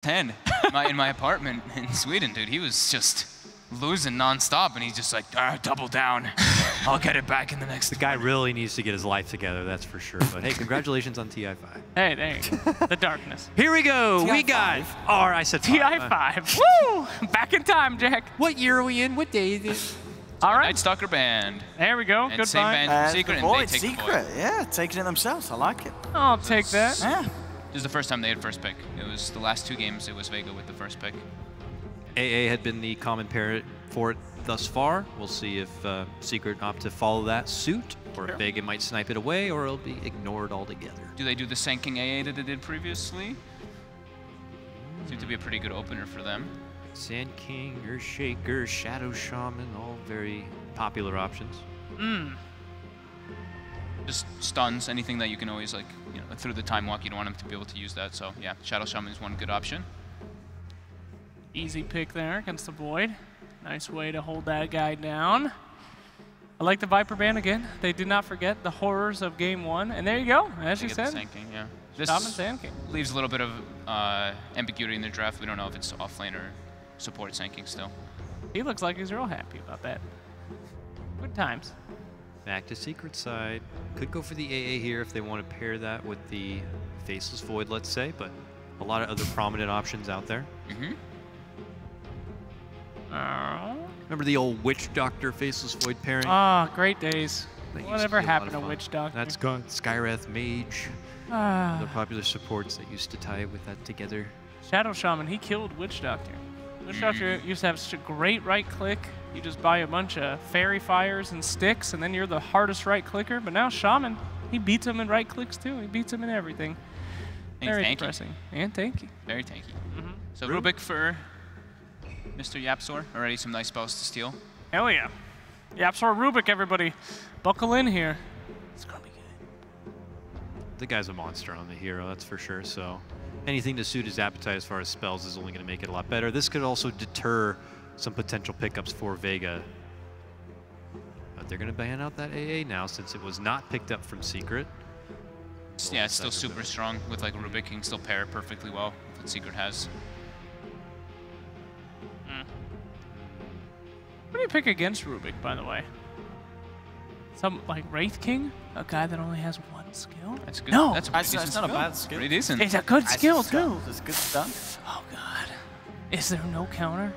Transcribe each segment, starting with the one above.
10 in my apartment in Sweden, dude. He was just losing nonstop, and he's just like, double down. I'll get it back in the next. The guy really needs to get his life together, that's for sure. But hey, congratulations on TI5. Hey, there you go. The darkness. Here we go. TI5. We got. I said TI5. Woo! Back in time, Jack. What year are we in? What day is it? All right. Night Stalker band. There we go. And Good same find. band from Secret, and they take Secret. the Void. Yeah, taking it themselves. I like it. I'll take that. Yeah. This is the first time they had first pick. It was the last 2 games, it was Vega with the first pick. AA had been the common pair for it thus far. We'll see if Secret opt to follow that suit, or if Vega might snipe it away, or it'll be ignored altogether. Do they do the Sanking AA that they did previously? Seems to be a pretty good opener for them. Sand King, Earthshaker, Shadow Shaman, all very popular options. Just stuns, anything that you can always, like, you know, through the time walk, you don't want him to be able to use that. So yeah, Shadow Shaman is one good option. Easy pick there against the Void. Nice way to hold that guy down. I like the Viper Band again. They did not forget the horrors of Game 1. And there you go, as you said. Sand King, yeah. This Shaman Sand King. leaves a little bit of ambiguity in their draft. We don't know if it's offlane or support Sand King still. He looks like he's real happy about that. Good times. Back to Secret side. Could go for the AA here if they want to pair that with the Faceless Void, let's say, but a lot of other prominent options out there. Remember the old Witch Doctor Faceless Void pairing? Ah, great days. That used to Whatever be a lot happened of to fun. Witch Doctor? That's gone. Skywrath Mage. The popular supports that used to tie with that together. Shadow Shaman, he killed Witch Doctor. Witch Doctor used to have such a great right click. You just buy a bunch of fairy fires and sticks, and then you're the hardest right clicker. But now Shaman, he beats him in right clicks too. He beats him in everything. Very depressing. And tanky. Very tanky. So Rubik for Mr. Yapsor. Already some nice spells to steal. Hell yeah. Yapsor Rubik, everybody. Buckle in here. It's going to be good. The guy's a monster on the hero, that's for sure. So anything to suit his appetite as far as spells is only going to make it a lot better. This could also deter some potential pickups for Vega. But they're going to ban out that AA now since it was not picked up from Secret. Yeah, it's still super strong with like Rubik. You can still pair it perfectly well with what Secret has. What do you pick against Rubik, by the way? Some, like, Wraith King? A guy that only has 1 skill? That's good. No! That's not a bad skill. Pretty decent. It's a good skill, too. It's good stuff. Oh, God. Is there no counter?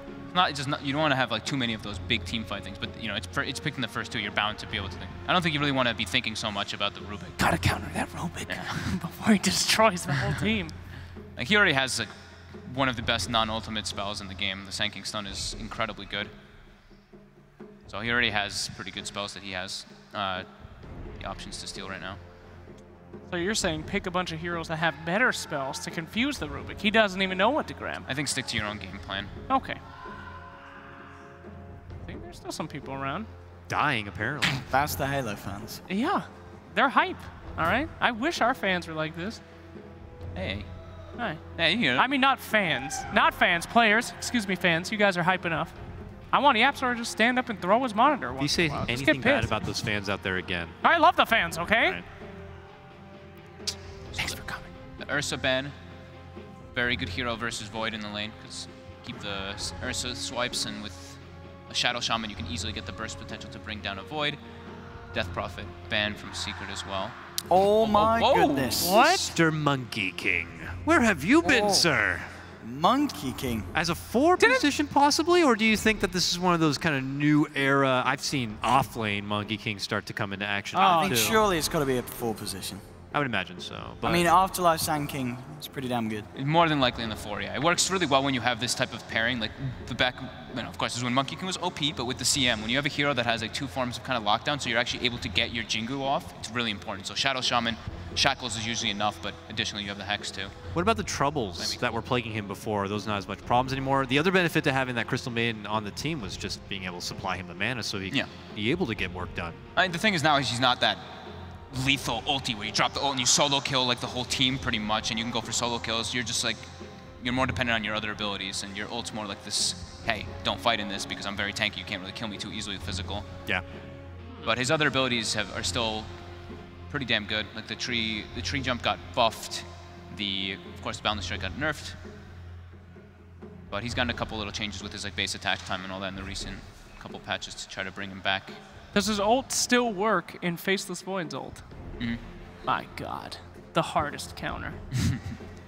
You don't want to have like too many of those big team fight things, but you know, it's picking the first 2. You're bound to be able to think. I don't think you really want to be thinking so much about the Rubik. Gotta counter that Rubik before he destroys the whole team. Like he already has like one of the best non-ultimate spells in the game. The Sanking Stun is incredibly good. So he already has pretty good spells that he has the options to steal right now. So you're saying pick a bunch of heroes that have better spells to confuse the Rubik. He doesn't even know what to grab. I think stick to your own game plan. Okay. I think there's still some people around. Dying, apparently. That's the Halo fans. Yeah. They're hype, all right? I wish our fans were like this. Hey. Hi. Hey, you know. I mean, not fans. Not fans, players. Excuse me, fans. You guys are hype enough. I want Yapsor to just stand up and throw his monitor once If you say in a while. Just anything get bad pissed. about those fans out there again. I love the fans, okay? Right. Thanks for coming. The Ursa ban. Very good hero versus Void in the lane, because keep the Ursa swipes, and with a Shadow Shaman you can easily get the burst potential to bring down a Void. Death Prophet ban from Secret as well. Oh my goodness. What? Mr. Monkey King. Where have you been, sir? Monkey King. As a 4 position possibly, or do you think that this is one of those kind of new era, I've seen off-lane Monkey King start to come into action I think too. surely it's got to be a 4 position. I would imagine so. But I mean, Afterlife Sand King is pretty damn good. More than likely in the 4, yeah. It works really well when you have this type of pairing. Like the back, you know, of course, is when Monkey King was OP, but with the CM, when you have a hero that has like 2 forms of kind of lockdown, so you're actually able to get your Jingu off, it's really important. So Shadow Shaman, Shackles is usually enough, but additionally you have the Hex too. what about the troubles that were plaguing him before? Are those not as much problems anymore? The other benefit to having that Crystal Maiden on the team was just being able to supply him the mana so he could be able to get work done. The thing is now he's not that lethal ulti where you drop the ult and you solo kill like the whole team pretty much, and you can go for solo kills. You're just like, you're more dependent on your other abilities, and your ult's more like this, hey, don't fight in this because I'm very tanky, you can't really kill me too easily with physical. Yeah. But his other abilities are still pretty damn good. Like the tree jump got buffed, of course the Boundless Strike got nerfed. But he's gotten a couple little changes with his like base attack time and all that in the recent couple patches to try to bring him back. Does his ult still work in Faceless Void's ult? Mm-hmm. My God, the hardest counter.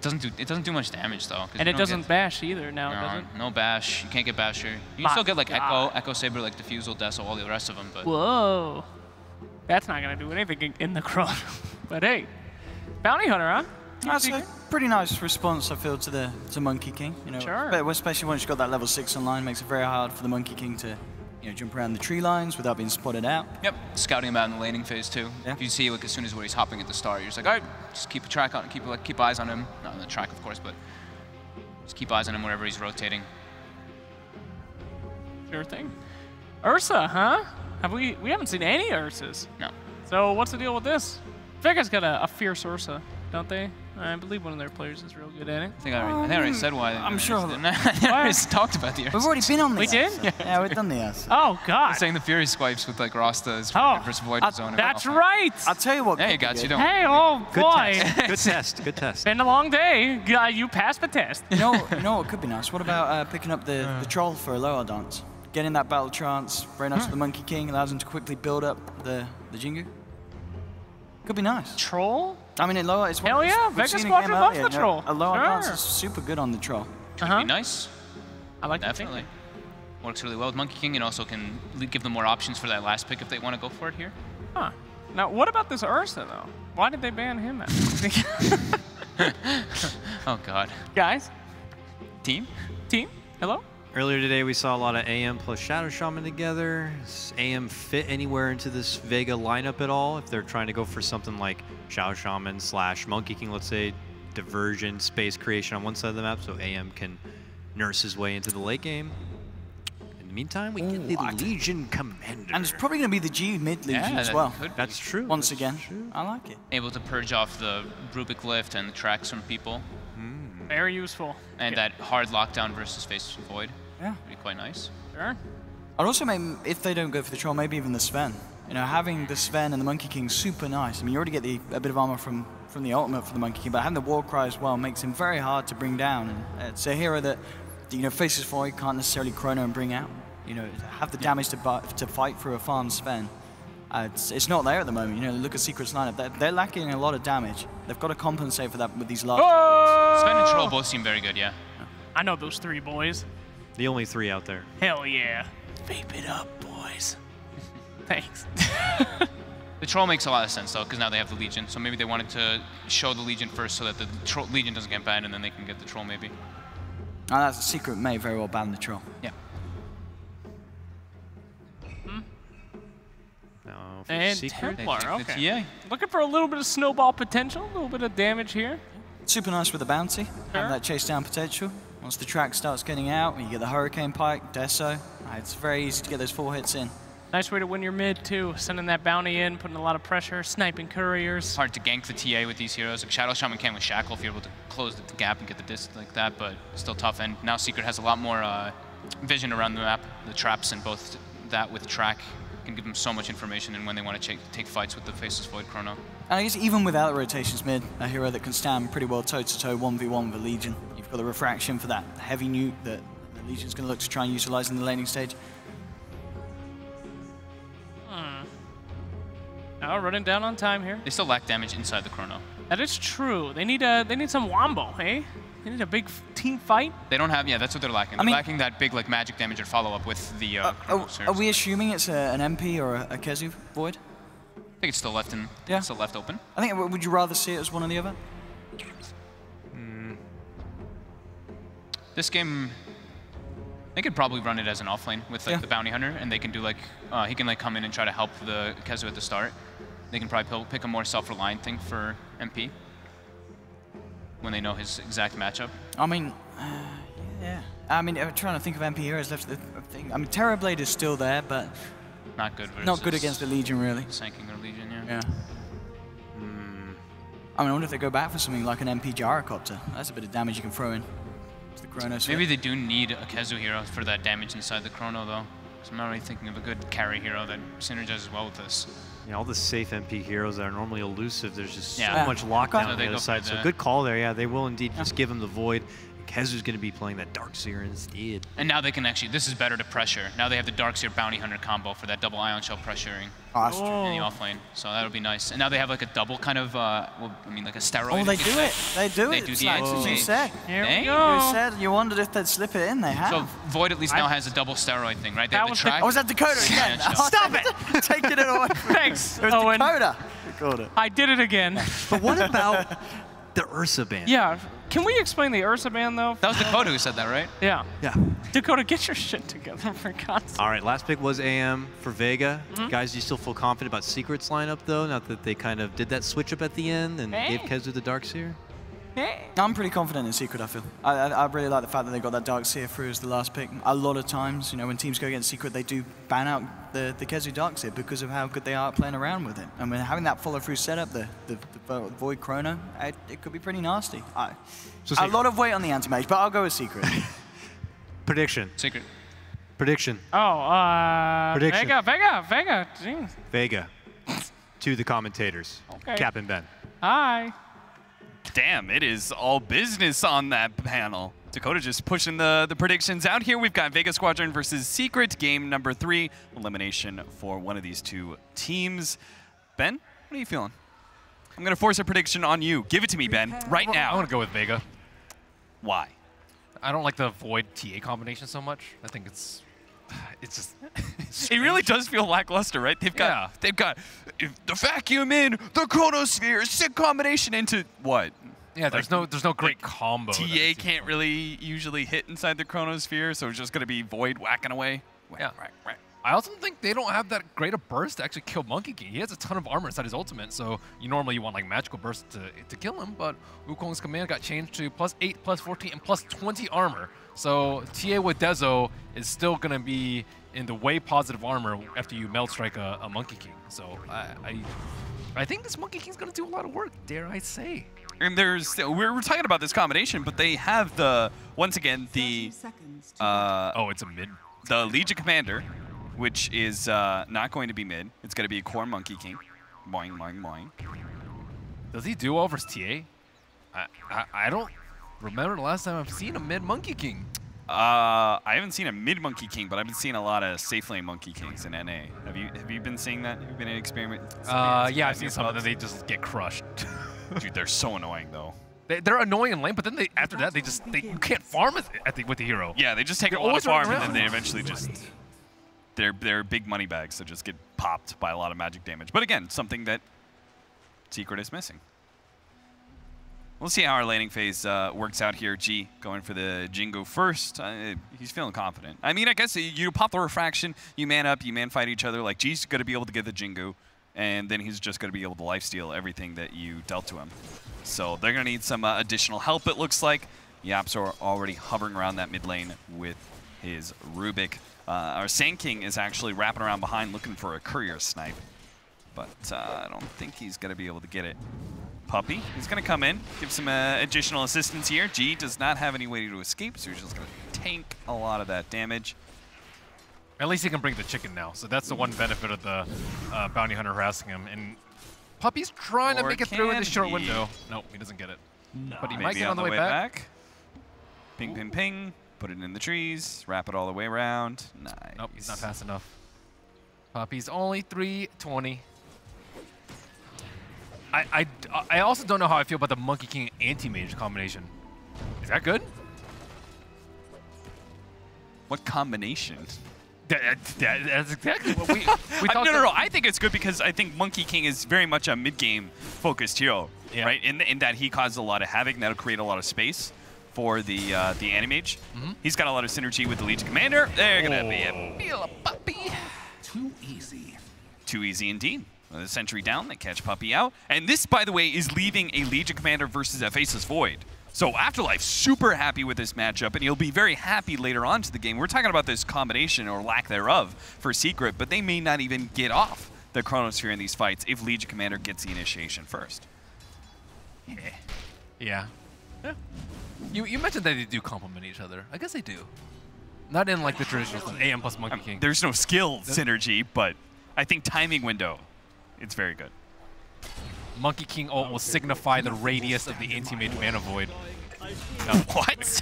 It doesn't do much damage though. And it doesn't bash either now, does it? No bash. You can't get basher. You can still get like Echo Saber, like Diffusal, Deso, all the rest of them. But whoa, that's not gonna do anything in the chrono. But hey, Bounty Hunter, huh? That's a pretty nice response, I feel, to Monkey King. You know, sure. But especially once you've got that level 6 online, makes it very hard for the Monkey King to, you know, jump around the tree lines without being spotted out. Yep, scouting him out in the laning phase too. Yeah. If you see like as soon as where he's hopping at the start, you're just like, all right, just keep a track on, keep eyes on him. Not on the track, of course, but just keep eyes on him wherever he's rotating. Sure thing. Ursa, huh? We haven't seen any Ursas. No. So what's the deal with this? Vega's got a fierce Ursa, don't they? I believe one of their players is real good at it. I think I already said why. I'm sure. Didn't I? I already talked about the Ursa. We've already been on the We did? Yeah, we've done the Ursa. Oh, God. Saying the Fury swipes with like Rasta's versus Void Zone. That's right. I'll tell you what. Hey, guys, you don't. Hey, oh, Good boy. test. Good test. Good test. Been a long day. You passed the test. You know what could be nice? What about picking up the troll for a lower dance? Getting that battle trance, very nice for the Monkey King, allows him to quickly build up the Jingu. Could be nice. Troll? I mean, it's Hell yeah, Vega Squadron loves the troll. A lower Sure. dance is super good on the troll. Could be nice. I like Definitely. Works really well with Monkey King and also can give them more options for that last pick if they want to go for it here. Huh. Now, what about this Ursa, though? Why did they ban him out? Oh, God. Guys? Team? Hello? Earlier today, we saw a lot of AM plus Shadow Shaman together. Does AM fit anywhere into this Vega lineup at all? If they're trying to go for something like Shadow Shaman / Monkey King, let's say, diversion, space creation on one side of the map, so AM can nurse his way into the late game. In the meantime, we get the Legion Commander. And it's probably going to be the G mid Legion as well. That's true. Once again, I like it. Able to purge off the Rubik Lift and the tracks from people. Very useful. And that hard lockdown versus Face Void. Yeah. Be quite nice. Sure. I'd also make, if they don't go for the troll, maybe even the Sven. You know, having the Sven and the Monkey King super nice. I mean, you already get a bit of armor from the ultimate for the Monkey King, but having the war cry as well makes him very hard to bring down. And it's a hero that, you know, Faces Void can't necessarily chrono and bring out. You know, have the damage to fight through a farm Sven. It's not there at the moment. You know, look at Secret's lineup. They're lacking a lot of damage. They've got to compensate for that with these large. Sven and Troll both seem very good, yeah. I know those 3 boys. The only 3 out there. Hell yeah. Vape it up, boys. Thanks. The Troll makes a lot of sense, though, because now they have the Legion. So maybe they wanted to show the Legion first so that the Legion doesn't get banned, and then they can get the Troll, maybe. Oh, that's a Secret may very well ban the troll. Yeah. And Secret. Templar, The okay. TA. Looking for a little bit of snowball potential, a little bit of damage here. Super nice with the bounty. Sure. Have that chase down potential. Once the track starts getting out, you get the Hurricane Pike, Deso. It's very easy to get those 4 hits in. Nice way to win your mid, too. Sending that bounty in, putting a lot of pressure, sniping couriers. It's hard to gank the TA with these heroes. Like Shadow Shaman can with Shackle if you're able to close the gap and get the distance like that, but still tough. And now Secret has a lot more vision around the map. The traps and both that with track can give them so much information and when they want to take fights with the Faceless Void Chrono. And I guess even without the rotations mid, a hero that can stand pretty well toe-to-toe 1v1 with the Legion. You've got the refraction for that heavy nuke that the Legion's going to look to try and utilize in the laning stage. Now running down on time here. They still lack damage inside the Chrono. That is true. They need some wombo, hey? They need a big team fight. They don't have, yeah, that's what they're lacking. They're lacking that big like magic damage or follow-up with the Chrono Are we assuming it's an MP or a Kezu Void? I think it's still left still left open. I think, would you rather see it as one or the other? This game, they could probably run it as an offlane with like the Bounty Hunter, and they can do like, he can like come in and try to help the Kezu at the start. They can probably pick a more self-reliant thing for MP when they know his exact matchup. I mean, yeah. I mean, I'm trying to think of MP heroes left. I mean, Terrorblade is still there, but not good versus not good against the Legion, really. Sanking or Legion, Yeah. I mean, I wonder if they go back for something like an MP Gyrocopter. That's a bit of damage you can throw in to the Chronos. Maybe they do need a Kezu hero for that damage inside the Chrono, though. So I'm not really thinking of a good carry hero that synergizes well with this. Yeah, all the safe MP heroes that are normally elusive, there's just so Yeah. much lockdown So on they the go other for side. So the- good call there. Yeah, they will indeed just give him the void, Kezu's going to be playing that Darkseer instead. And now they can actually, this is better to pressure. Now they have the Darkseer Bounty Hunter combo for that double Ion Shell pressuring in the offlane. So that'll be nice. And now they have like a double kind of, well, I mean like a steroid. Oh, they do it. They do it. They do the That's what you said. Here we Dang. go. You said you wondered if they'd slip it in. They have. So Void at least now has a double steroid thing, right? They have the track. Oh, was that Dakota again? Yeah, Stop it! Taking it away. Thanks, It was Owen. Dakota. Dakota. I did it again. But what about the Ursa ban? Yeah. Can we explain the Ursa ban, though? That was Dakota who said that, right? Yeah. Yeah. Dakota, get your shit together, for God's sake. All right, last pick was AM for Vega. Guys, do you still feel confident about Secret's lineup, though, now that they kind of did that switch up at the end and gave Kezu the Darkseer? I'm pretty confident in Secret, I feel. I really like the fact that they got that Darkseer through as the last pick. A lot of times, you know, when teams go against Secret, they do ban out the Kezu Darkseer because of how good they are at playing around with it. And when having that follow-through setup, the Void Chrono, it could be pretty nasty. A lot of weight on the anti-mage, but I'll go with Secret. Prediction. Secret. Prediction. Oh, Prediction. Vega. Jeez. Vega. To the commentators. Okay. Cap and Ben. Hi. Damn, it is all business on that panel. Dakota just pushing the predictions out here. We've got Vega Squadron versus Secret, game number 3. Elimination for one of these two teams. Ben, what are you feeling? I'm going to force a prediction on you. Give it to me, Ben, right now. I want to go with Vega. Why? I don't like the Void TA combination so much. I think it's just It really does feel lackluster, right? They've got the vacuum in, the chronosphere, sick combination into what? Yeah, there's no great combo. TA can't really usually hit inside the chronosphere, so it's just going to be Void whacking away. Yeah. I also think they don't have that great a burst to actually kill Monkey King. He has a ton of armor inside his ultimate, so you normally want like magical burst to kill him, but Wukong's command got changed to +8, +14, and +20 armor. So TA with Dezo is still going to be in the way positive armor after you melt strike a Monkey King. So I think this Monkey King's going to do a lot of work, dare I say. And we're talking about this combination, but they have once again the It's a mid. The Legion Commander, which is not going to be mid. It's going to be a core Monkey King. Boing, boing, boing. Does he do well versus TA? I don't remember the last time I've seen a mid Monkey King. I haven't seen a mid Monkey King, but I've been seeing a lot of safe lane Monkey Kings in NA. Have you been seeing that? Have you been in experiment? Yeah, I've seen some of them. They just get crushed. Dude, they're so annoying though. They're annoying in lane, but then after that you can't farm with the hero. Yeah, they just take a lot of farm and then they eventually just they're big money bags that just get popped by a lot of magic damage. But again, something that Secret is missing. We'll see how our laning phase works out here. G going for the Jingo first. He's feeling confident. I mean, I guess you pop the refraction, you man up, you man fight each other. Like G's going to be able to get the Jingo, and then he's just going to be able to lifesteal everything that you dealt to him. So they're going to need some additional help, it looks like. Yaps are already hovering around that mid lane with his Rubik. Our Sand King is actually wrapping around behind looking for a courier snipe, but I don't think he's going to be able to get it. Puppy, he's going to come in, give some additional assistance here. G does not have any way to escape, so he's just going to tank a lot of that damage. At least he can bring the chicken now, so that's the one benefit of the bounty hunter harassing him. And Puppy's trying to make it through in this short window. Nope, he doesn't get it. No. But he might get on the way back. Ping, ping, ping. Put it in the trees. Wrap it all the way around. Nice. Nope, he's not fast enough. Puppy's only 320. I also don't know how I feel about the Monkey King anti-mage combination. Is that good? What combination? That's exactly what we talked about. No. I think it's good because I think Monkey King is very much a mid-game focused hero, right? In that he causes a lot of havoc, and that'll create a lot of space for the anti-mage. He's got a lot of synergy with the Legion Commander. They're gonna be a puppy. Too easy. Too easy indeed. With a sentry down, they catch Puppy out. And this, by the way, is leaving a Legion Commander versus a Faceless Void. So Afterlife super happy with this matchup, and he'll be very happy later on to the game. We're talking about this combination, or lack thereof, for Secret, but they may not even get off the Chronosphere in these fights if Legion Commander gets the initiation first. Yeah. You mentioned that they do complement each other. I guess they do. Not in like the traditional AM plus Monkey King. There's no skill synergy, but I think timing window, it's very good. Monkey King ult will signify the radius of the anti-mage mana void. What?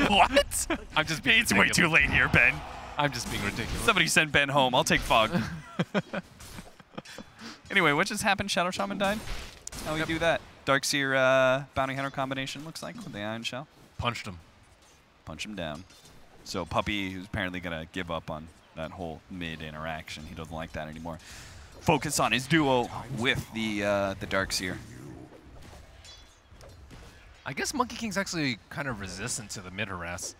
What? I'm just being It's way too late here, Ben. I'm just being ridiculous. Somebody send Ben home. I'll take Fog. Anyway, what just happened? Shadow Shaman died? How we do that? Darkseer Bounty Hunter combination looks like with the Ion Shell. Punched him. Punch him down. So Puppy, who's apparently going to give up on that whole mid interaction. He doesn't like that anymore. Focus on his duo with the Darkseer. I guess Monkey King's actually kind of resistant to the mid harass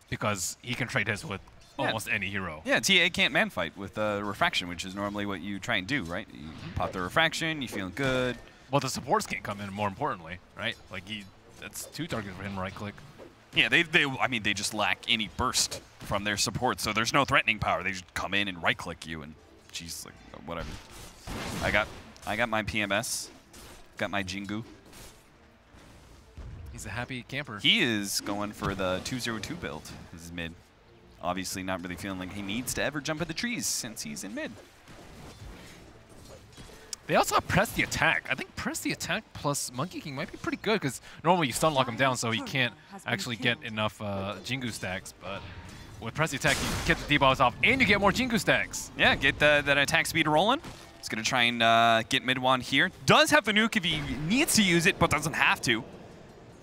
because he can trade his with almost any hero. Yeah, TA can't man fight with refraction, which is normally what you try and do, right? You pop the refraction, you feeling good. Well, the supports can't come in, more importantly, right? Like that's 2 targets for him to right click. Yeah, I mean, they just lack any burst from their support, so there's no threatening power. They just come in and right click you, and geez, like whatever. I got my PMS, got my Jingu. He's a happy camper. He is going for the 202 build. This is mid. Obviously not really feeling like he needs to ever jump at the trees since he's in mid. They also have Press the Attack. I think Press the Attack plus Monkey King might be pretty good because normally you stun lock him down so he can't actually get enough Jingu stacks. But with Press the Attack, you get the debuffs off and you get more Jingu stacks. Yeah, get that attack speed rolling. He's going to try and get mid one here. Does have the nuke if he needs to use it, but doesn't have to.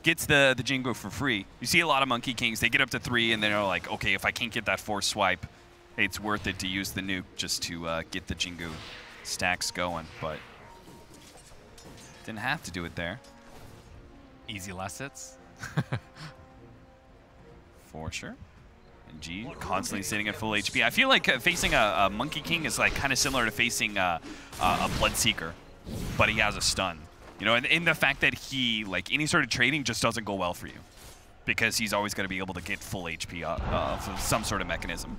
Gets the Jingu for free. You see a lot of Monkey Kings, they get up to 3 and they're like, okay, if I can't get that 4th swipe, it's worth it to use the nuke just to get the Jingu stacks going, but didn't have to do it there. Easy last hits. For sure. And G constantly sitting at full HP. I feel like facing a Monkey King is like kind of similar to facing a Bloodseeker, but he has a stun. You know, and in the fact that he, like, any sort of trading just doesn't go well for you because he's always going to be able to get full HP off of some sort of mechanism.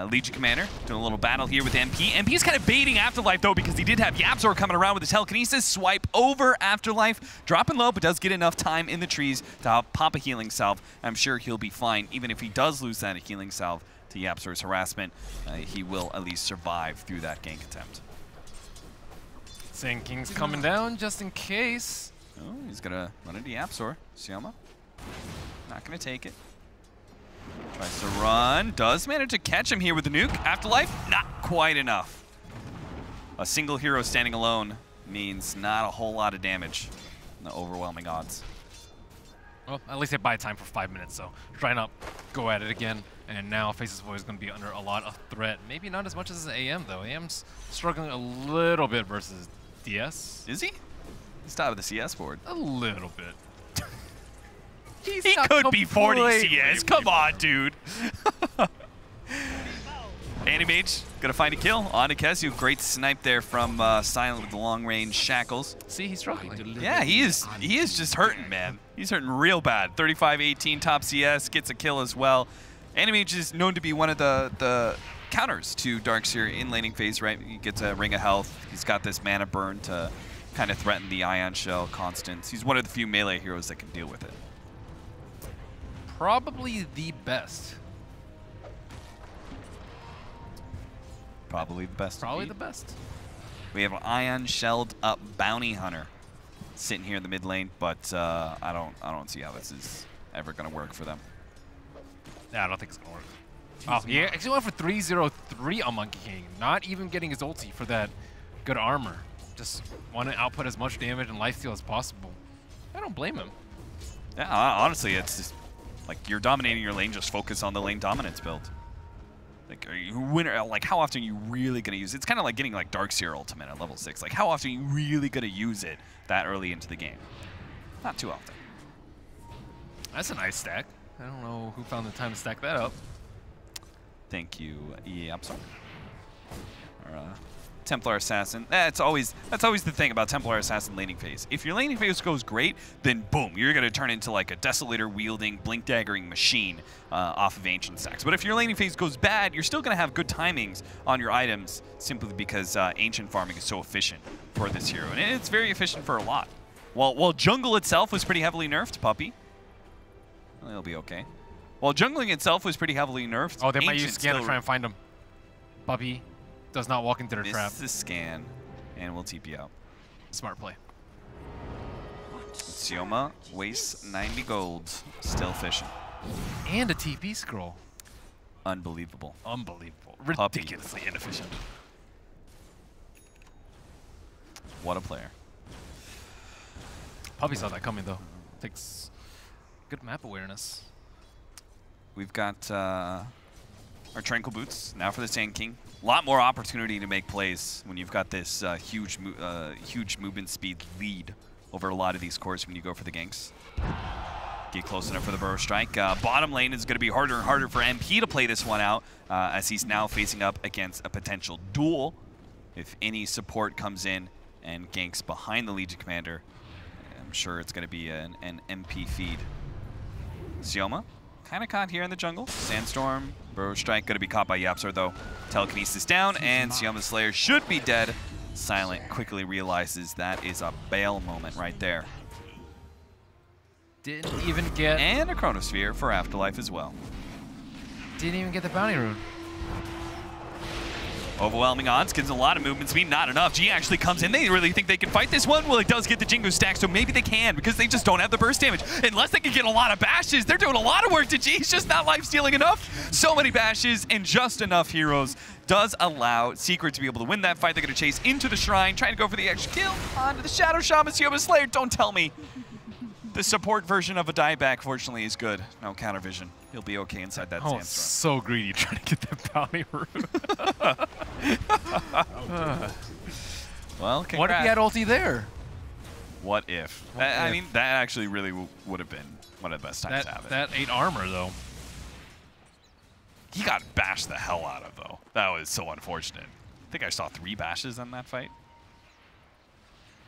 Legion Commander doing a little battle here with MP. MP's kind of baiting Afterlife, though, because he did have Yapzor coming around with his telekinesis. Swipe over Afterlife, dropping low, but does get enough time in the trees to pop a healing salve. I'm sure he'll be fine, even if he does lose that healing salve to Yapzor's harassment. He will at least survive through that gank attempt. Sand King's coming down just in case. Oh, he's going to run into Yapzor. Sioma, not going to take it. Tries to run. Does manage to catch him here with the nuke. Afterlife, not quite enough. A single hero standing alone means not a whole lot of damage in the overwhelming odds. Well, at least they buy time for 5 minutes, so trying to go at it again. And now Faceless Boy is going to be under a lot of threat. Maybe not as much as AM, though. AM's struggling a little bit versus DS. Is he? He's top of the CS board. A little bit. He could be 40 CS. Come on, dude. Animage gonna find a kill on to Kesu. Great snipe there from Silent with the long range shackles. See, he's struggling. Yeah, he is just hurting, man. He's hurting real bad. 35-18 top CS, gets a kill as well. Animage is known to be one of the counters to Darkseer in laning phase, right? He gets a ring of health. He's got this mana burn to kind of threaten the Ion Shell constants. He's one of the few melee heroes that can deal with it. Probably the best. Probably the best. Probably indeed. the best. We have an Ion Shelled up Bounty Hunter sitting here in the mid lane, but I don't see how this is ever going to work for them. Yeah, I don't think it's going to work. Oh, he actually went for 303 on Monkey King, not even getting his ulti for that good armor. Just want to output as much damage and lifesteal as possible. I don't blame him. Yeah, honestly, it's just like you're dominating your lane, just focus on the lane dominance build. Like, are you like how often are you really going to use it? It's kind of like getting like Darkseer Ultimate at level 6. Like, how often are you really going to use it that early into the game? Not too often. That's a nice stack. I don't know who found the time to stack that up. Thank you, Yapzor. Or, Templar Assassin. That's always the thing about Templar Assassin laning phase. If your laning phase goes great, then boom, you're going to turn into like a Desolator wielding, blink daggering machine off of Ancient stacks. But if your laning phase goes bad, you're still going to have good timings on your items simply because Ancient farming is so efficient for this hero. And it's very efficient for a lot. While jungle itself was pretty heavily nerfed, Puppy. Well, it'll be okay. While jungling itself was pretty heavily nerfed. Oh, they might use scan to try and find him. Puppy does not walk into their trap. Miss the scan, and we'll TP out. Smart play. Sioma wastes 90 gold, still fishing. And a TP scroll. Unbelievable. Unbelievable. Puppy. Ridiculously inefficient. What a player. Puppy saw that coming, though. Takes good map awareness. We've got our Tranquil Boots now for the Sand King. A lot more opportunity to make plays when you've got this huge movement speed lead over a lot of these cores when you go for the ganks. Get close enough for the Burrow Strike. Bottom lane is going to be harder and harder for MP to play this one out as he's now facing up against a potential duel. If any support comes in and ganks behind the Legion Commander, I'm sure it's going to be an MP feed. Sioma, kind of caught here in the jungle. Sandstorm, Burrow Strike, going to be caught by Yapzor though. Telekinesis down, and Sioma's Slayer should be dead. Silent quickly realizes that is a bail moment right there. Didn't even get... And a Chronosphere for Afterlife as well. Didn't even get the bounty rune. Overwhelming odds, gives a lot of movement speed, not enough. G actually comes in. They really think they can fight this one. Well, it does get the Jingu stack, so maybe they can because they just don't have the burst damage. Unless they can get a lot of bashes, they're doing a lot of work to G. He's just not life-stealing enough. So many bashes and just enough heroes does allow Secret to be able to win that fight. They're going to chase into the Shrine, trying to go for the extra kill onto the Shadow Shaman. Sioma Slayer, don't tell me. The support version of a dieback, fortunately, is good. No counter vision. He'll be okay inside that Sandstorm. So greedy trying to get that bounty rune. Well, congrats. What if he had ulti there? What if? I mean, that actually really would have been one of the best times to have it. That 8 armor, though. He got bashed the hell out of, though. That was so unfortunate. I think I saw 3 bashes in that fight.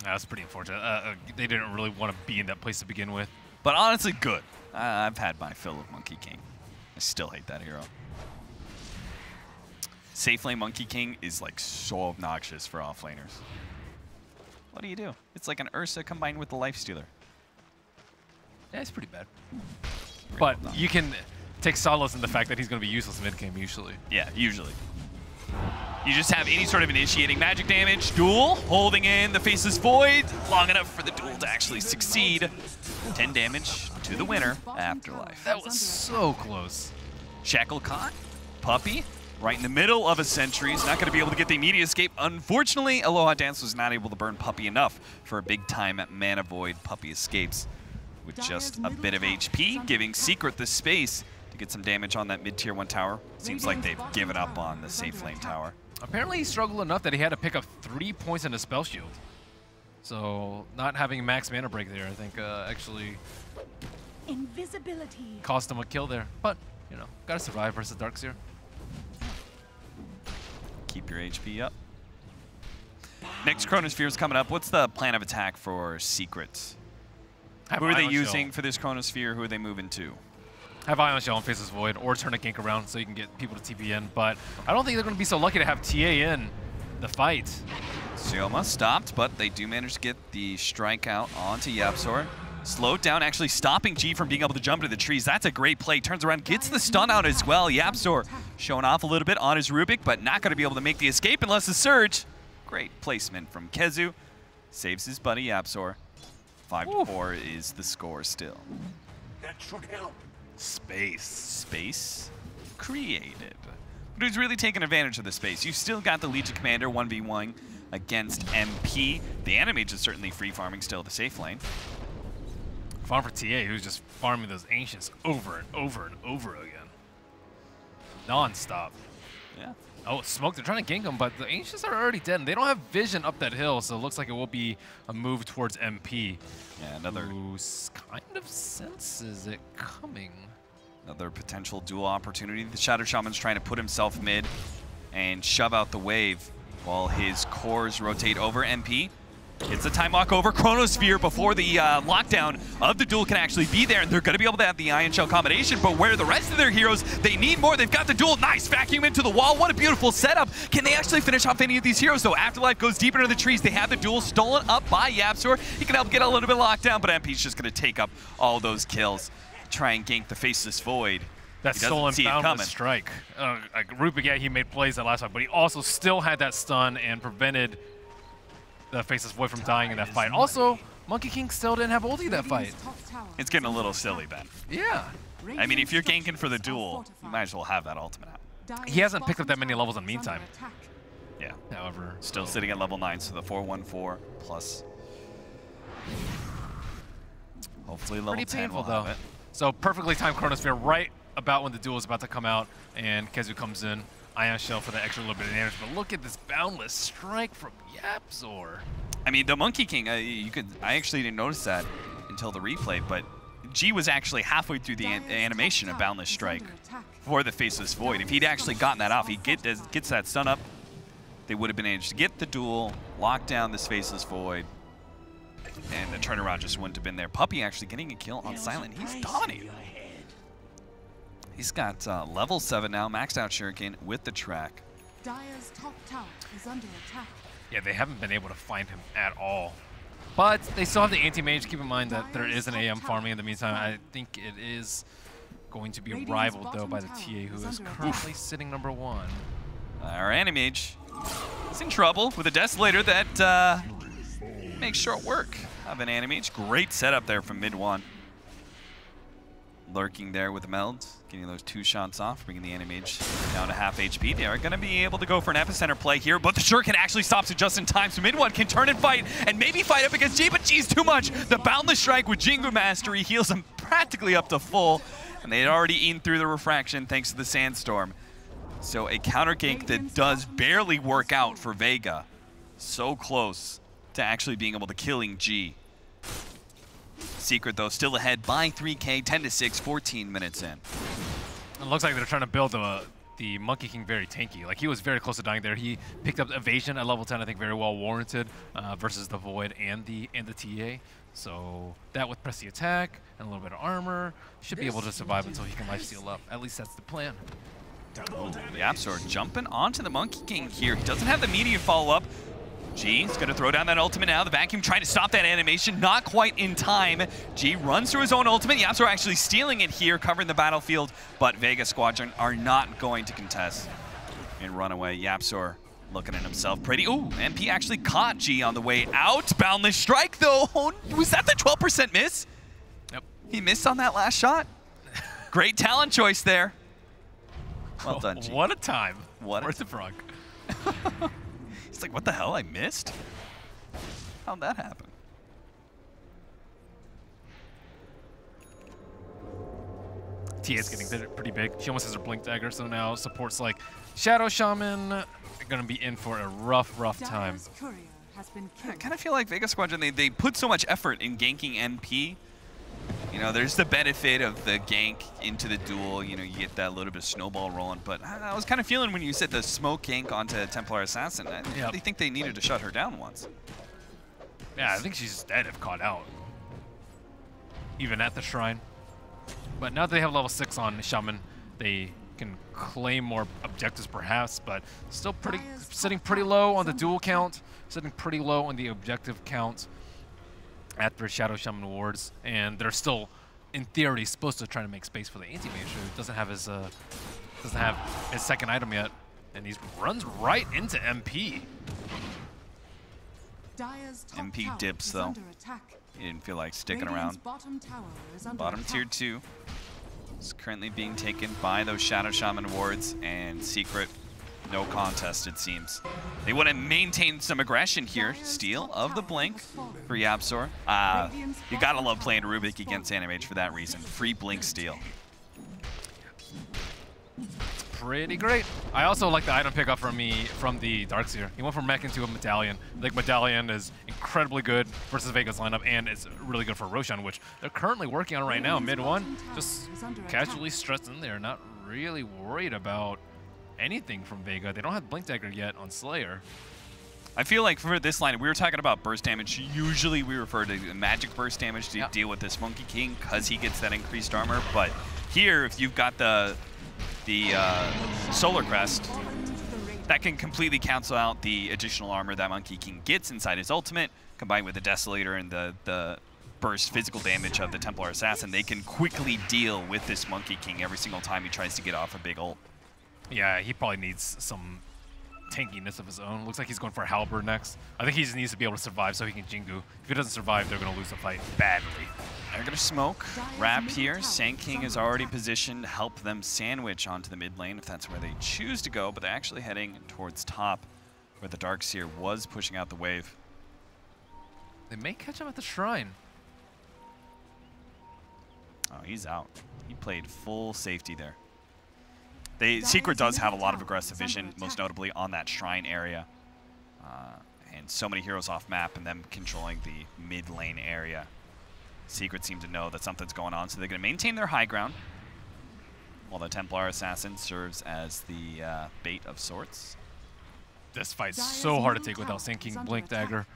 That's pretty unfortunate. They didn't really want to be in that place to begin with. But honestly, good. I've had my fill of Monkey King. I still hate that hero. Safe lane Monkey King is like so obnoxious for offlaners. What do you do? It's like an Ursa combined with the Lifestealer. Yeah, it's pretty bad. But you can take solace in the fact that he's going to be useless mid-game usually. Yeah, usually. You just have any sort of initiating magic damage. Duel, holding in the Faceless Void, long enough for the duel to actually succeed. 10 damage to the winner, Afterlife. That was so close. Shackle caught, Puppy, right in the middle of a sentry. He's not going to be able to get the immediate escape. Unfortunately, Aloha Dance was not able to burn Puppy enough for a big time Mana Void. Puppy escapes with just a bit of HP, giving Secret the space to get some damage on that mid-tier 1 tower. Seems like they've given up on the safe lane tower. Apparently he struggled enough that he had to pick up 3 points in a spell shield. So not having max mana break there, I think actually invisibility cost him a kill there. But, you know, gotta survive versus Darkseer. Keep your HP up. Next Chronosphere is coming up. What's the plan of attack for Secret? Who are they using for this Chronosphere? Who are they moving to? Have Ion Shell and Faceless Void, or turn a gank around so you can get people to TP in. But I don't think they're going to be so lucky to have TA in the fight. Sioma stopped, but they do manage to get the strike out onto Yapzor. Slowed down, actually stopping G from being able to jump into the trees. That's a great play. Turns around, gets the stun out as well. Yapzor showing off a little bit on his Rubik, but not going to be able to make the escape unless the Surge. Great placement from Kezu. Saves his buddy Yapzor. 5-4 is the score still. That should help. Space created. But who's really taking advantage of the space? You've still got the Legion Commander 1v1 against MP. The Animage is certainly free farming still the safe lane. Farm for TA, who's just farming those Ancients over and over and over again. Non-stop. Yeah. Oh, Smoke, they're trying to gank him, but the Ancients are already dead, and they don't have vision up that hill, so it looks like it will be a move towards MP. Yeah, another... Who kind of senses it coming. Another potential duel opportunity. The Shadow Shaman's trying to put himself mid and shove out the wave while his cores rotate over MP. Gets the time walk over Chronosphere before the lockdown of the duel can actually be there, and they're going to be able to have the Ion Shell combination, but where are the rest of their heroes? They need more. They've got the duel. Nice vacuum into the wall. What a beautiful setup. Can they actually finish off any of these heroes, though? Afterlife goes deep into the trees. They have the duel stolen up by Yapzor. He can help get a little bit locked down, but MP's just going to take up all those kills. Try and gank the Faceless Void. That stolen boundless strike. Like Rubik, yeah, he made plays that last time, but he also still had that stun and prevented the Faceless Void from dying in that fight. Also, Monkey King still didn't have ulti that fight. It's getting a little silly, Ben. Yeah. I mean, if you're ganking for the duel, you might as well have that ultimate out. He hasn't picked up that many levels in the meantime. Yeah. However, Still sitting at level 9, so the 414 plus. Hopefully level pretty 10 painful will though. have it. So perfectly timed Chronosphere right about when the duel is about to come out, and Kezu comes in. Ion Shell for the extra little bit of damage, but look at this boundless strike from Yapzor. I mean, the Monkey King, I actually didn't notice that until the replay, but G was actually halfway through the animation of Boundless Strike for the Faceless Void. If he'd actually gotten that off, he gets that stun up, they would have been able to get the duel, lock down this Faceless Void, and the turnaround just wouldn't have been there. Puppey actually getting a kill on Silent. He's dominating. He's got level 7 now, maxed out Shuriken with the track. Dire's top tower is under attack. Yeah, they haven't been able to find him at all. But they still have the anti-mage. Keep in mind that there is an AM farming in the meantime. I think it is going to be rivaled, though, by the TA, who is currently sitting number 1. Our anti-mage is in trouble with a Desolator that makes short work of an anti-mage. Great setup there from mid 1. Lurking there with the meld, getting those 2 shots off, bringing the anti-mage down to half HP. They are going to be able to go for an epicenter play here, but the Shuriken actually stops it just in time, so mid 1 can turn and fight, and maybe fight up against G, but G's too much. The Boundless Strike with Jingu Mastery heals him practically up to full, and they had already eaten through the refraction thanks to the Sandstorm. So a counter gank that does barely work out for Vega. So close to actually being able to killing G. Secret, though, still ahead by 3K, 10-6, 14 minutes in. It looks like they're trying to build the Monkey King very tanky. Like, he was very close to dying there. He picked up evasion at level 10, I think very well warranted, versus the Void and the TA. So that with press the attack and a little bit of armor, should be able to survive until he can lifesteal up. At least that's the plan. Oh, the Yapzor jumping onto the Monkey King here. He doesn't have the immediate follow-up. G is going to throw down that ultimate now. The vacuum trying to stop that animation, not quite in time. G runs through his own ultimate. Yapzor actually stealing it here, covering the battlefield, but Vega Squadron are not going to contest and run away. Yapzor looking at himself pretty. Ooh, MP actually caught G on the way out. Boundless Strike, though. Was that the 12% miss? Yep. He missed on that last shot. Great talent choice there. Well done, G. What a time. What Where's the frog? It's like, what the hell? I missed? How'd that happen? TA's getting pretty big. She almost has her Blink Dagger, so now supports like Shadow Shaman are going to be in for a rough time. I kind of feel like Vega Squadron, they put so much effort in ganking NP. You know, there's the benefit of the gank into the duel. You know, you get that little bit of snowball rolling. But I was kind of feeling when you said the smoke gank onto Templar Assassin, I really think they needed to shut her down once. Yeah, I think she's dead if caught out. Even at the shrine. But now that they have level 6 on Shaman, they can claim more objectives perhaps, but still sitting pretty low on the duel count, sitting pretty low on the objective count after Shadow Shaman wards, and they're still, in theory, supposed to try to make space for the anti-mage who doesn't have his second item yet, and he runs right into MP. MP dips though. He didn't feel like sticking around. Bottom tier 2 is currently being taken by those Shadow Shaman wards, and Secret, no contest it seems. They want to maintain some aggression here. Steal of the Blink for Yapzor. You gotta love playing Rubik against Animage for that reason. Free Blink steal. Pretty great. I also like the item pickup from the Darkseer. He went from mech into a Medallion. I think Medallion is incredibly good versus Vega's lineup, and it's really good for Roshan, which they're currently working on right now. Mid 1, just casually stressed in there, not really worried about anything from Vega. They don't have Blink Dagger yet on Slayer. I feel like for this line, we were talking about burst damage. Usually we refer to magic burst damage to deal with this Monkey King because he gets that increased armor. But here, if you've got the Solar Crest, that can completely cancel out the additional armor that Monkey King gets inside his ultimate, combined with the Desolator and the burst physical damage of the Templar Assassin. They can quickly deal with this Monkey King every single time he tries to get off a big ult. Yeah, he probably needs some tankiness of his own. Looks like he's going for a Halberd next. I think he just needs to be able to survive so he can Jingu. If he doesn't survive, they're going to lose the fight badly. They're going to smoke. Wrap here. Sand King is already positioned to help them sandwich onto the mid lane if that's where they choose to go, but they're actually heading towards top where the Darkseer was pushing out the wave. They may catch him at the shrine. Oh, he's out. He played full safety there. Secret does have a lot of aggressive vision, most notably on that shrine area. And so many heroes off map and them controlling the mid lane area. Secret seem to know that something's going on, so they're going to maintain their high ground while the Templar Assassin serves as the bait of sorts. This fight's so hard to take without sinking Blink Dagger.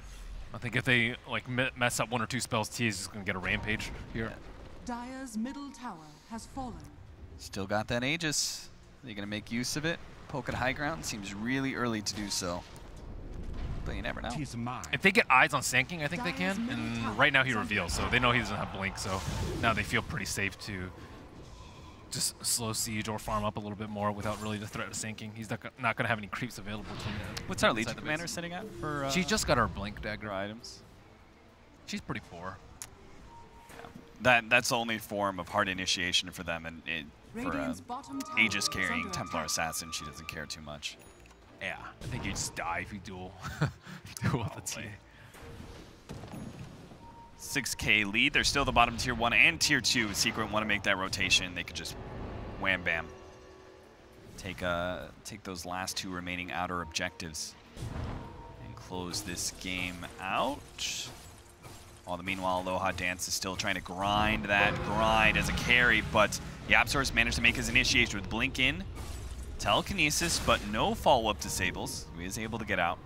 I think if they like mess up 1 or 2 spells, T is just going to get a rampage here. Dire's middle tower has fallen. Still got that Aegis. They're going to make use of it. Poke at high ground seems really early to do so. But you never know. If they get eyes on Sanking, I think they can. And right now he reveals, so they know he doesn't have Blink. So now they feel pretty safe to just slow siege or farm up a little bit more without really the threat of Sanking. He's not going to have any creeps available to him. What's our Legion Commander sitting at for she just got her Blink Dagger items? She's pretty poor. Yeah. That's the only form of hard initiation for them, and for Aegis carrying Templar Assassin, she doesn't care too much. Yeah, I think you just die if you duel with the T. 6K lead. They're still the bottom tier 1 and tier 2. Secret want to make that rotation. They could just wham bam. Take those last 2 remaining outer objectives and close this game out. Meanwhile, Aloha Dance is still trying to grind as a carry, but YapzOr's managed to make his initiation with Blink in. Telekinesis, but no follow-up disables. He is able to get out.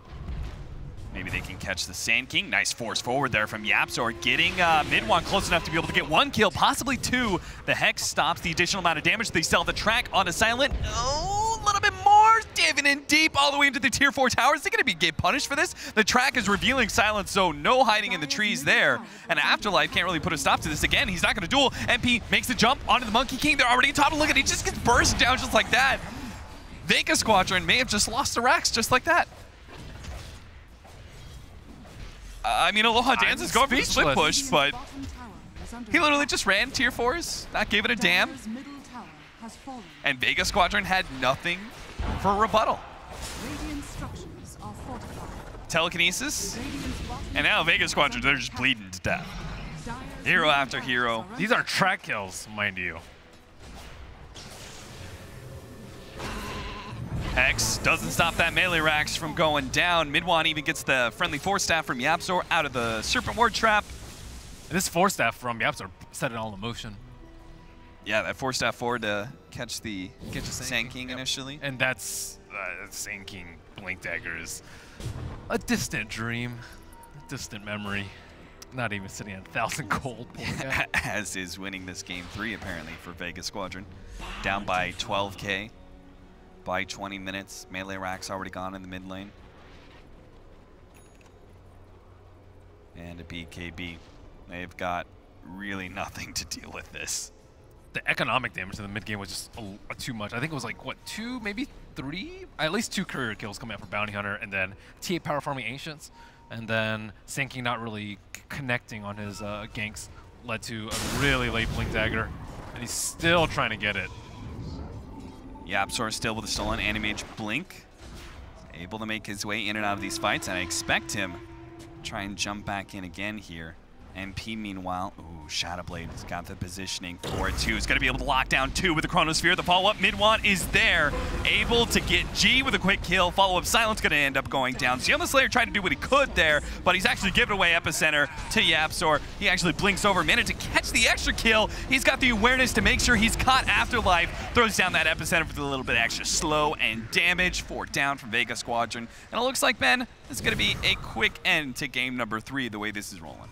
Maybe they can catch the Sand King. Nice force forward there from YapzOr, getting Midwan close enough to be able to get 1 kill, possibly 2. The Hex stops the additional amount of damage. They sell the track onto Silent. Oh, a little bit more. Diving in deep all the way into the tier 4 towers. They're going to get punished for this. The track is revealing Silent, so no hiding in the trees there. And Afterlife can't really put a stop to this. Again, he's not going to duel. MP makes the jump onto the Monkey King. They're already on top. Look at it. He just gets burst down just like that. Vega Squadron may have just lost the racks just like that. I mean, Aloha Dance is going for the split push, but he literally just ran tier 4s, not gave it a damn. And Vega Squadron had nothing for rebuttal. Telekinesis, and now Vega Squadron, they're just bleeding to death. Hero after hero. These are track kills, mind you. Hex doesn't stop that melee racks from going down. Midwan even gets the friendly Force Staff from YapzOr out of the Serpent Ward trap. And this Force Staff from YapzOr set it all in motion. Yeah, that Force Staff forward to catch the Sand King initially. And that's Sand King Blink Dagger is a distant dream, a distant memory. Not even sitting at 1,000 gold. As is winning this game 3 apparently for Vega Squadron. Down by 12K. By 20 minutes. Melee rack's already gone in the mid lane. And a BKB. They've got really nothing to deal with this. The economic damage in the mid game was just too much. I think it was like, what, 2, maybe 3? At least 2 courier kills coming out for Bounty Hunter, and then TA power farming Ancients, and then Sanking not really connecting on his ganks led to a really late Blink Dagger, and he's still trying to get it. YapzOr still with a stolen Animage Blink. Able to make his way in and out of these fights, and I expect him to try and jump back in again here. MP meanwhile, ooh, Shadowblade has got the positioning for it too. He's going to be able to lock down 2 with the Chronosphere. The follow-up, Midwan is there, able to get G with a quick kill. Follow-up, Silent's going to end up going down. Zealous Slayer tried to do what he could there, but he's actually giving away Epicenter to YapzOr. He actually blinks over, managed to catch the extra kill. He's got the awareness to make sure he's caught Afterlife. Throws down that Epicenter with a little bit extra slow and damage. 4 down from Vega Squadron. And it looks like, Ben, it's going to be a quick end to game number 3 the way this is rolling.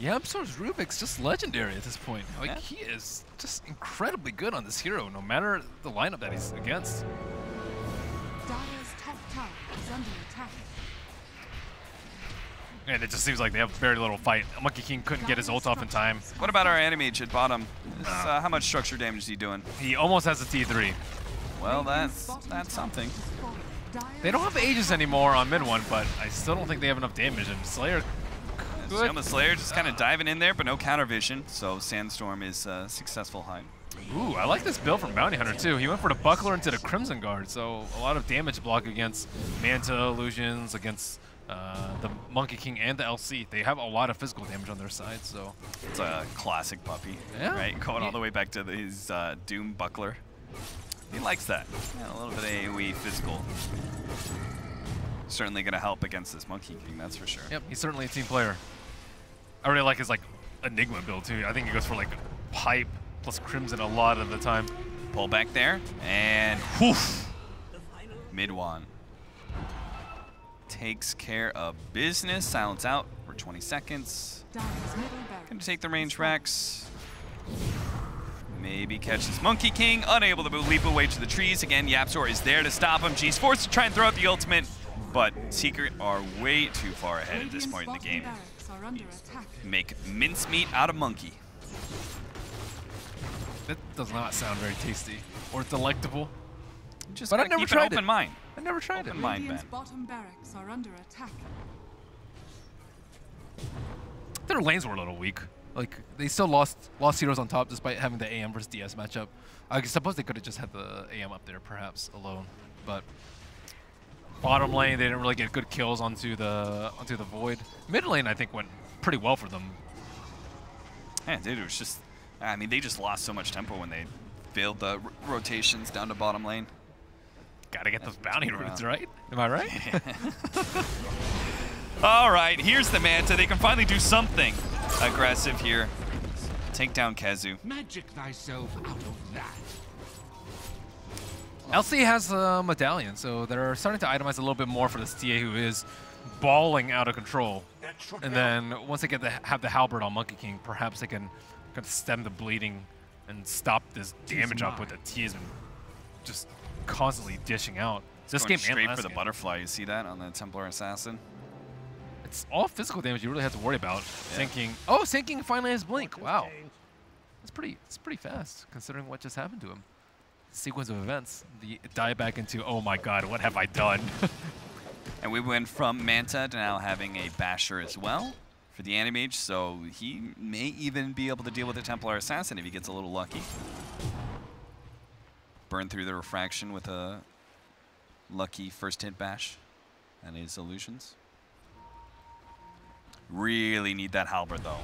YapzOr's Rubik's just legendary at this point. Like, yeah. He is just incredibly good on this hero, no matter the lineup that he's against. Dire's top tower is under attack. And it just seems like they have very little fight. Monkey King couldn't get his ult off in time. What about our Animage at bottom? How much structure damage is he doing? He almost has a T3. Well, that's something. They don't have Aegis anymore on mid one, but I still don't think they have enough damage. And Slayer, See on the Slayer just kind of diving in there, but no counter vision. So Sandstorm is successful hide. ooh, I like this build from Bounty Hunter too. He went for the Buckler into the Crimson Guard, so a lot of damage block against Manta illusions, against the Monkey King and the LC. They have a lot of physical damage on their side, so It's a classic puppy, yeah. right? Going all the way back to his Doom Buckler. He likes that. Yeah, a little bit of AoE physical. Certainly going to help against this Monkey King, that's for sure. Yep, he's certainly a team player. I really like his like Enigma build too. I think he goes for like Pipe plus Crimson a lot of the time. Pull back there, and whoof! Mid one. Takes care of business. Silence out for 20 seconds. Dire's middle barracks Gonna take the range is Rex. Maybe catch this Monkey King. Unable to leap away to the trees. Again, Yapzor is there to stop him. G's forced to try and throw out the ultimate, but Secret are way too far ahead at this point in the game. Barracks are under attack. Make mincemeat out of Monkey. That does not sound very tasty or delectable. Just But gotta I've never keep tried an open it. mind. I never tried Open it. mind, Radiant's Ben. bottom barracks are under attack. Their lanes were a little weak. Like they still lost heroes on top despite having the AM versus DS matchup. I suppose they could have just had the AM up there perhaps alone, but bottom lane they didn't really get good kills onto the Void. Mid lane I think went pretty well for them. Yeah, dude, it was just, I mean, they just lost so much tempo when they failed the rotations down to bottom lane. Gotta get those bounty roots, right? Am I right? All right, here's the Manta. They can finally do something aggressive here. Take down Kezu. Magic thyself out of that. LC has a medallion, so they're starting to itemize a little bit more for this TA who is balling out of control. That should And help. then once they get have the halberd on Monkey King, perhaps they can kind of stem the bleeding and stop this damage output that T has been just constantly dishing out. This Going game and straight last for the game. butterfly. You see that on the Templar Assassin? It's all physical damage you really have to worry about. Sinking. Oh, Sinking finally has Blink. Wow. It's pretty fast considering what just happened to him. Sequence of events. The dive back into, oh my god, what have I done? And we went from Manta to now having a Basher as well for the Animage, so he may even be able to deal with the Templar Assassin if he gets a little lucky. Burn through the refraction with a lucky first hit bash and his illusions. Really need that halberd though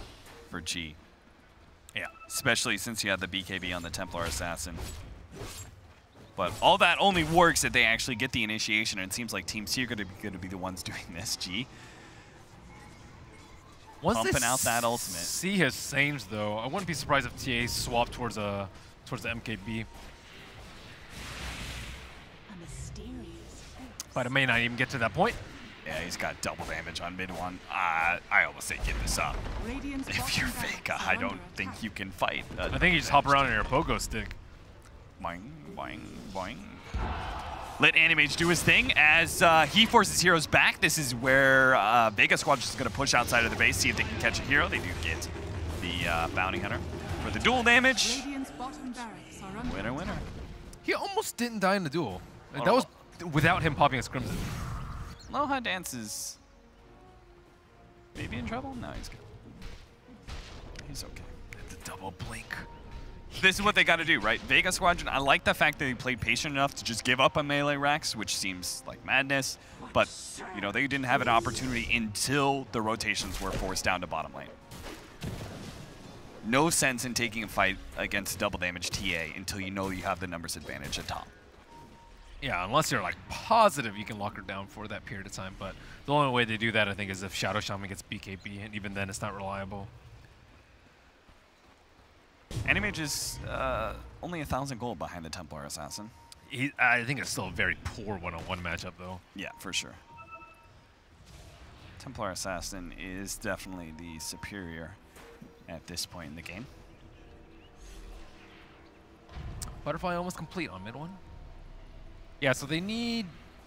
for G. Yeah. Especially since you have the BKB on the Templar Assassin. But all that only works if they actually get the initiation, and it seems like Team C are going to be the ones doing this, G. Once Pumping out that ultimate. See his Sange though, I wouldn't be surprised if TA swapped towards the MKB. A mysterious force. But it may not even get to that point. Yeah, he's got double damage on mid one. I almost say give this up. Radiant's If bottom you're barracks Vega, are I under don't think attack. you can fight. I think you just hop around on your pogo stick. Boing, boing, boing. Let Animage do his thing as he forces heroes back. This is where Vega Squadron is going to push outside of the base, see if they can catch a hero. They do get the Bounty Hunter for the dual damage. Radiant's bottom barracks are under Winner, winner. He almost didn't die in the duel. Oh. That was without him popping his Crimson. Loha Dance is maybe in trouble? No, he's good. He's okay. The double blink. This is what they got to do, right? Vega Squadron, I like the fact that they played patient enough to just give up on melee Rex, which seems like madness. But, you know, they didn't have an opportunity until the rotations were forced down to bottom lane. No sense in taking a fight against double damage TA until you know you have the numbers advantage at top. Yeah, unless you're like positive you can lock her down for that period of time. But the only way they do that, I think, is if Shadow Shaman gets BKB, and even then it's not reliable. Animage is only 1,000 gold behind the Templar Assassin. I think it's still a very poor one-on-one matchup, though. Yeah, for sure. Templar Assassin is definitely the superior at this point in the game. Butterfly almost complete on mid one. Yeah, so they need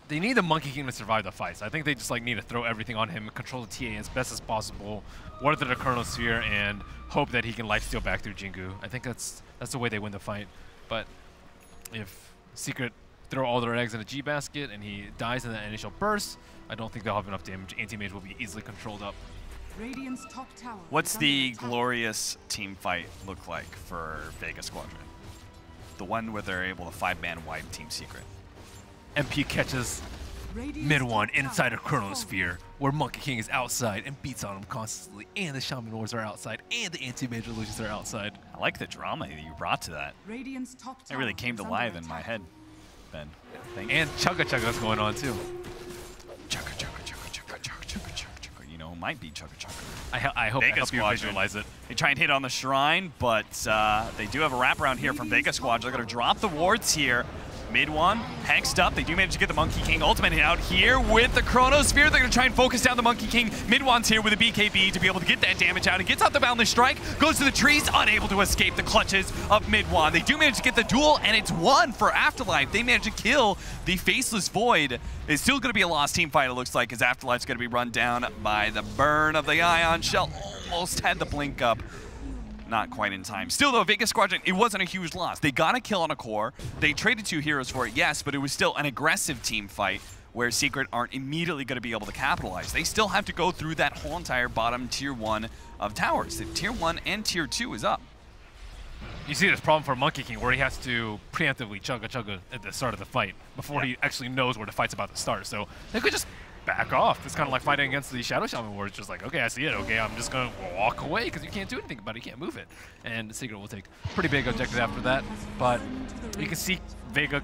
the Monkey King to survive the fights. I think they just like need to throw everything on him, control the TA as best as possible, weather the Chronosphere, and hope that he can lifesteal back through Jingu. I think that's the way they win the fight. But if Secret throw all their eggs in a G basket and he dies in that initial burst, I don't think they'll have enough damage. Anti-Mage will be easily controlled up. Radiant's top tower What's is under the attack. glorious team fight look like for Vega Squadron? The one where they're able to 5-man wide Team Secret. MP catches Radiant's mid one top tower inside a has fallen. Chronosphere, where Monkey King is outside and beats on him constantly, and the Shaman Wars are outside, and the Anti-Mage Illusions are outside. I like the drama that you brought to that. Radiant's top It tower really came to is life under in my attack. head, Ben. Thank you. And Chugga Chugga's going on too. Chugga, chugga, chugga, chugga, chugga, chugga, chugga, chugga. You know, it might be chugga, chugga. I hope I Vega help you Squadron. visualize it. They try and hit on the Shrine, but they do have a wraparound here from Vega Squadron. They're going to drop the wards here. Mid one, hexed up. They do manage to get the Monkey King ultimate out here with the Chronosphere. They're going to try and focus down the Monkey King. Mid one's here with a BKB to be able to get that damage out. He gets out the Boundless Strike, goes to the trees, unable to escape the clutches of Mid one. They do manage to get the duel, and it's one for Afterlife. They manage to kill the Faceless Void. It's still going to be a lost team fight, it looks like, as Afterlife's going to be run down by the burn of the Ion Shell. Almost had the blink up. Not quite in time. Still though, Vega Squadron, it wasn't a huge loss. They got a kill on a core. They traded 2 heroes for it, yes, but it was still an aggressive team fight where Secret aren't immediately going to be able to capitalize. They still have to go through that whole entire bottom tier 1 of towers. The tier 1 and tier 2 is up. You see this problem for Monkey King where he has to preemptively Chugga Chugga at the start of the fight before he actually knows where the fight's about to start. So they could just back off. It's kind of like fighting against the Shadow Shaman where it's just like, okay, I see it. Okay, I'm just going to walk away because you can't do anything about it. You can't move it. And Secret will take pretty big objective after that. But you can see Vega,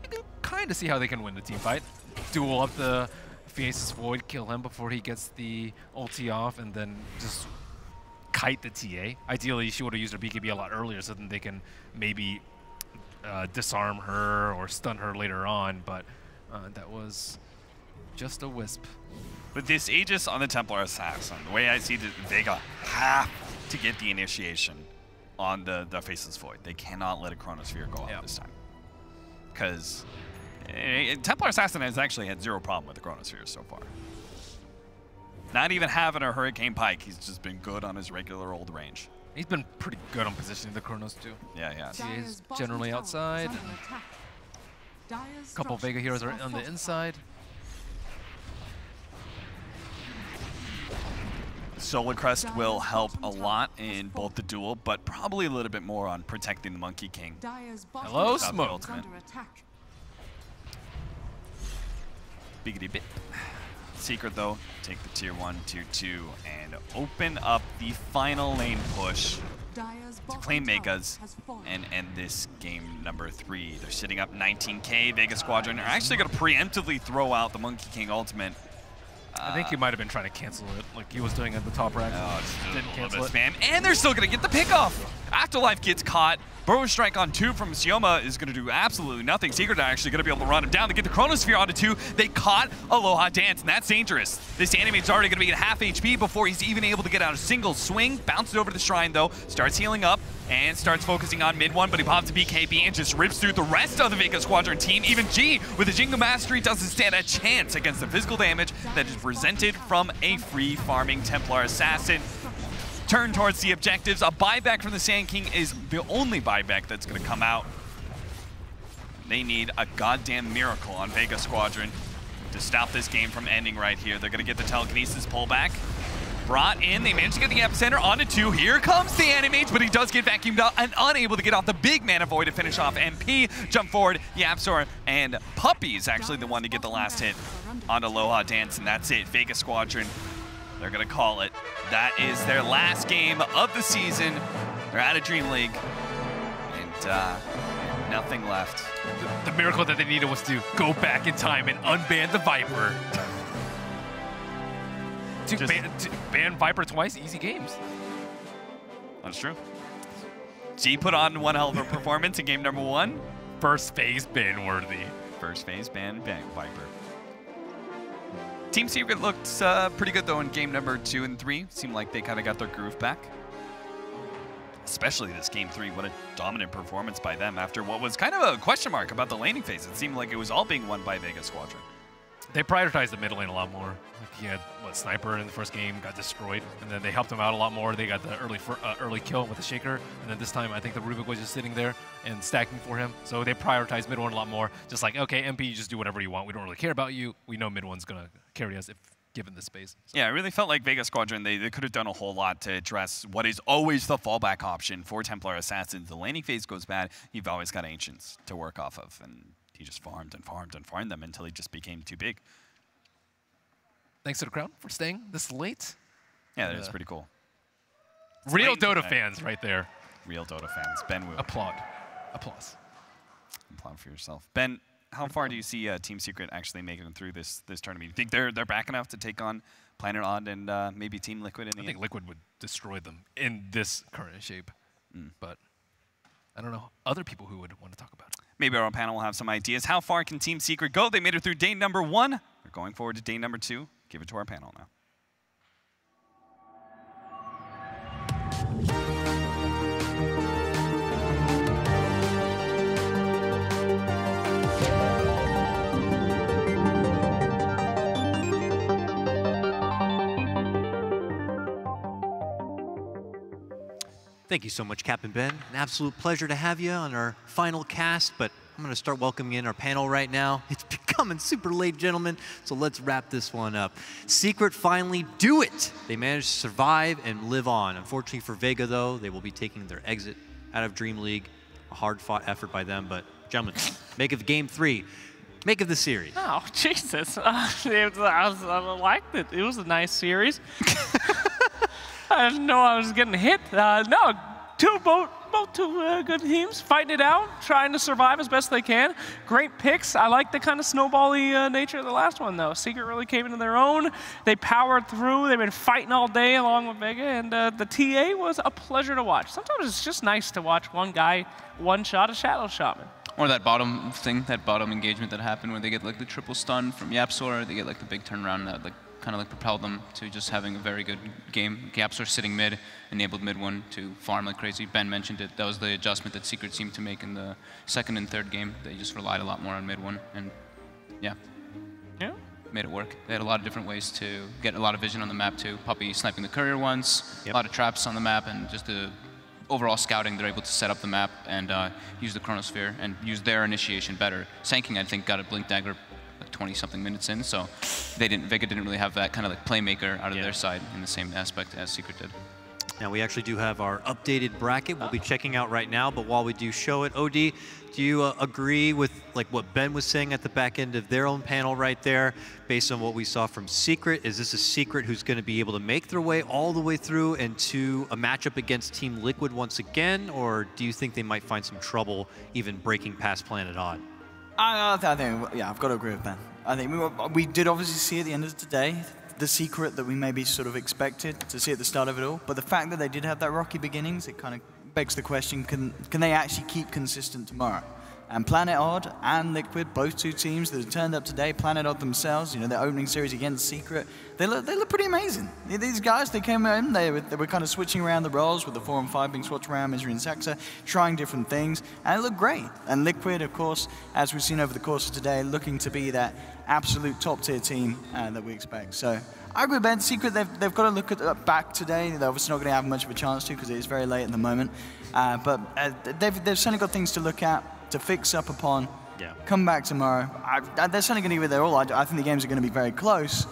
you can kind of see how they can win the team fight. Duel up the Faceless Void, kill him before he gets the ulti off, and then just kite the TA. Ideally, she would have used her BKB a lot earlier so then they can maybe disarm her or stun her later on, but that was just a wisp. But this Aegis on the Templar Assassin, the way I see it, Vega have to get the initiation on the Faceless Void. They cannot let a Chronosphere go off this time. Because Templar Assassin has actually had 0 problem with the Chronosphere so far. Not even having a Hurricane Pike, he's just been good on his regular old range. He's been pretty good on positioning the Chronos too. Yeah. He is generally outside. A couple Vega heroes are on the inside. Solar Crest will help a lot in both the duel, but probably a little bit more on protecting the Monkey King. Hello, Smoke. Ultimate. Biggity bit. Secret though, take the tier 1, tier 2, and open up the final lane push to claim Megas and end this game number 3. They're sitting up 19k. Vega Squadron are actually going to preemptively throw out the Monkey King ultimate. I think he might have been trying to cancel it, like he was doing at the top rack. Didn't cancel it. Spam, and they're still going to get the pick off. Afterlife gets caught. Burrow Strike on 2 from Sioma is going to do absolutely nothing. Secret are actually going to be able to run him down. They get the Chronosphere onto 2. They caught Aloha Dance, and that's dangerous. This Animate's already going to be at half HP before he's even able to get out a single swing. Bounces over to the Shrine, though. Starts healing up and starts focusing on mid 1, but he pops a BKB and just rips through the rest of the Vega Squadron team. Even G, with the Jingle Mastery, doesn't stand a chance against the physical damage that is presented from a free farming Templar Assassin. Turn towards the objectives. A buyback from the Sand King is the only buyback that's going to come out. They need a goddamn miracle on Vega Squadron to stop this game from ending right here. They're going to get the telekinesis pullback. Brought in, they managed to get the epicenter onto 2. Here comes the Animage, but he does get vacuumed out and unable to get off the big Mana Void to finish off MP. Jump forward, Yapsor, and Puppy is actually the one to get the last hit on Aloha Dance, and that's it. Vega Squadron, they're going to call it. That is their last game of the season. They're out of DreamLeague, and nothing left. The miracle that they needed was to go back in time and unban the Viper. To ban Viper twice, easy games. That's true. G put on one hell of a performance in game number 1. First phase ban worthy. First phase ban Viper. Team Secret looked pretty good though in game number 2 and 3. Seemed like they kind of got their groove back. Especially this game 3, what a dominant performance by them after what was kind of a question mark about the laning phase. It seemed like it was all being won by Vega Squadron. they prioritized the mid lane a lot more. Like he had what, Sniper in the first game, got destroyed, and then they helped him out a lot more. They got the early kill with the Shaker, and then this time I think the Rubik was just sitting there and stacking for him. So they prioritized mid one a lot more. Just like, okay, MP, you just do whatever you want. We don't really care about you. We know mid one's gonna carry us if given the space. So. Yeah, I really felt like Vega Squadron, they could have done a whole lot to address what is always the fallback option for Templar Assassins. The laning phase goes bad, you've always got Ancients to work off of, and he just farmed and farmed and farmed them until he just became too big. Thanks to the crowd for staying this late. Yeah, that is pretty cool. It's real late Dota tonight. fans right there. Real Dota fans. Ben Wu. Applaud. Applause. Applaud for yourself. Ben, how far do you see Team Secret actually making it through this tournament? You think they're back enough to take on Planet Odd and maybe Team Liquid in the end? I think Liquid would destroy them in this current shape. But I don't know other people who would want to talk about it. Maybe our panel will have some ideas. How far can Team Secret go? They made it through day number 1. They're going forward to day number 2. Give it to our panel now. Thank you so much, Captain Ben. An absolute pleasure to have you on our final cast, but I'm going to start welcoming in our panel right now. It's becoming super late, gentlemen, so let's wrap this one up. Secret finally do it! They managed to survive and live on. Unfortunately for Vega, though, they will be taking their exit out of DreamLeague. A hard-fought effort by them, but gentlemen, make of Game 3. Make of the series. Oh, Jesus. I liked it. It was a nice series. I didn't know I was getting hit. No, both two good teams fighting it out, trying to survive as best they can. Great picks. I like the kind of snowbally nature of the last one, though. Secret really came into their own. They powered through. They've been fighting all day along with Vega, and the TA was a pleasure to watch. Sometimes it's just nice to watch one guy one-shot a Shadow Shaman. Or that bottom thing, that bottom engagement that happened where they get like the triple stun from Yapsor, they get like the big turnaround that like kind of like propelled them to just having a very good game. Yapsor sitting mid, enabled mid one to farm like crazy. Ben mentioned it. That was the adjustment that Secret seemed to make in the second and third game. They just relied a lot more on mid one, and yeah, made it work. They had a lot of different ways to get a lot of vision on the map too. Puppy sniping the courier once, a lot of traps on the map, and just the overall scouting. They're able to set up the map and use the Chronosphere and use their initiation better. Sanking, I think, got a Blink Dagger like 20-something minutes in, so Vega didn't really have that kind of like playmaker out of their side in the same aspect as Secret did. Now we actually do have our updated bracket we'll be checking out right now, but while we do show it, OD, do you agree with like what Ben was saying at the back end of their own panel right there, based on what we saw from Secret? Is this a Secret who's going to be able to make their way all the way through into a matchup against Team Liquid once again, or do you think they might find some trouble even breaking past Planet Odd? I think, yeah, I've got to agree with Ben. I think we did obviously see at the end of the day the Secret that we maybe sort of expected to see at the start of it all, but the fact that they did have that rocky beginnings, it kind of begs the question, can they actually keep consistent tomorrow? And Planet Odd and Liquid, both two teams that have turned up today, Planet Odd themselves, you know, their opening series against Secret, they look pretty amazing. These guys, they came in, they were kind of switching around the roles with the 4 and 5 being switched around, Misery and Saxa, trying different things, and it looked great. And Liquid, of course, as we've seen over the course of today, looking to be that absolute top-tier team that we expect. So I agree with Ben. Secret, they've got to look at back today. They're obviously not going to have much of a chance to because it is very late at the moment. But they've certainly got things to look at, to fix up upon, come back tomorrow. They're certainly going to give it their all. I think the games are going to be very close.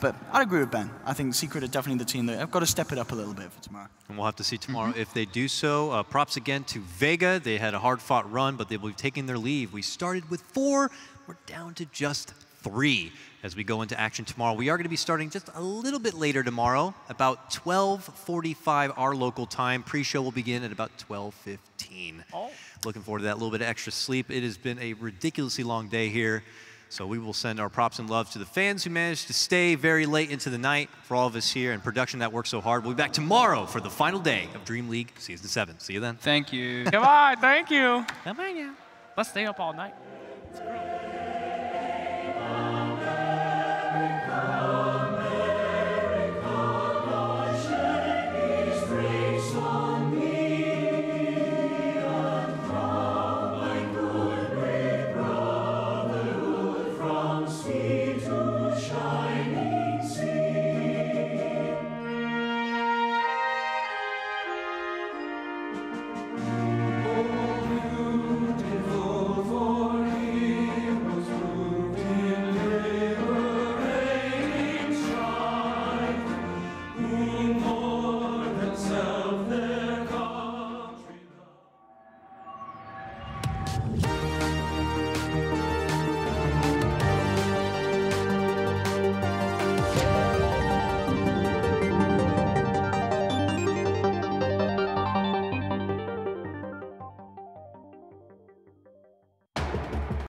But I'd agree with Ben. I think Secret are definitely the team that have got to step it up a little bit for tomorrow. And we'll have to see tomorrow if they do so. Props again to Vega. They had a hard-fought run, but they will be taking their leave. We started with 4. We're down to just 3 as we go into action tomorrow. We are going to be starting just a little bit later tomorrow, about 12:45 our local time. Pre-show will begin at about 12:15. Looking forward to that little bit of extra sleep. It has been a ridiculously long day here, so we will send our props and love to the fans who managed to stay very late into the night. For all of us here and production that worked so hard, we'll be back tomorrow for the final day of DreamLeague Season 7. See you then. Thank you. Come on, thank you. Come on now. Let's stay up all night. Sweet to Bye.